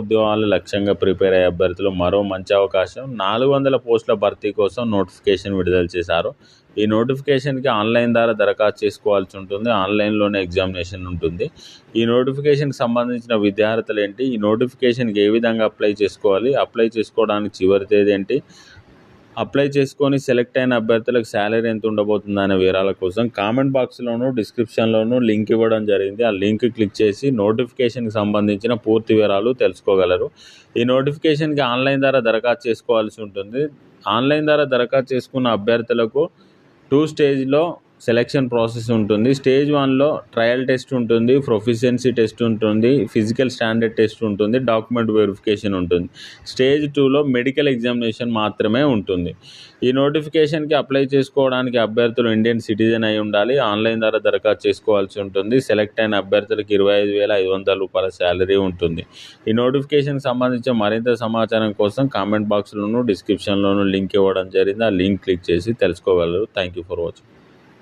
ఉద్యోగాలు లక్ష్యంగా ప్రిపేర్ అయ్యే అభ్యర్థులు మరో మంచి అవకాశం. 400 పోస్టుల భర్తీ కోసం నోటిఫికేషన్ విడుదల చేశారు. ఈ నోటిఫికేషన్కి ఆన్లైన్ ద్వారా దరఖాస్తు చేసుకోవాల్సి ఉంటుంది. ఆన్లైన్లోనే ఎగ్జామినేషన్ ఉంటుంది. ఈ నోటిఫికేషన్కి సంబంధించిన విద్యార్థులు ఏంటి, ఈ నోటిఫికేషన్కి ఏ విధంగా అప్లై చేసుకోవాలి, అప్లై చేసుకోవడానికి చివరి తేదీ ఏంటి, అప్లై చేసుకొని సెలెక్ట్ అయిన అభ్యర్థులకు శాలరీ ఎంత ఉండబోతుంది అనే వివరాల కోసం కామెంట్ బాక్స్లోనూ డిస్క్రిప్షన్లోనూ లింక్ ఇవ్వడం జరిగింది. ఆ లింక్ క్లిక్ చేసి నోటిఫికేషన్కి సంబంధించిన పూర్తి వివరాలు తెలుసుకోగలరు. ఈ నోటిఫికేషన్కి ఆన్లైన్ ద్వారా దరఖాస్తు చేసుకోవాల్సి ఉంటుంది. ఆన్లైన్ ద్వారా దరఖాస్తు చేసుకున్న అభ్యర్థులకు 2 స్టేజ్లో సెలెక్షన్ ప్రాసెస్ ఉంటుంది. స్టేజ్ 1లో ట్రయల్ టెస్ట్ ఉంటుంది, ప్రొఫిషియన్సీ టెస్ట్ ఉంటుంది, ఫిజికల్ స్టాండర్డ్ టెస్ట్ ఉంటుంది, డాక్యుమెంట్ వెరిఫికేషన్ ఉంటుంది. స్టేజ్ 2లో మెడికల్ ఎగ్జామినేషన్ మాత్రమే ఉంటుంది. ఈ నోటిఫికేషన్కి అప్లై చేసుకోవడానికి అభ్యర్థులు ఇండియన్ సిటిజన్ అయి ఉండాలి. ఆన్లైన్ ద్వారా దరఖాస్తు చేసుకోవాల్సి ఉంటుంది. సెలెక్ట్ అయిన అభ్యర్థులకు 25,500 రూపాయల శాలరీ ఉంటుంది. ఈ నోటిఫికేషన్కి సంబంధించిన మరింత సమాచారం కోసం కామెంట్ బాక్స్లోనూ డిస్క్రిప్షన్లోనూ లింక్ ఇవ్వడం జరిగింది. ఆ లింక్ క్లిక్ చేసి తెలుసుకోగలరు. Thank you for watching.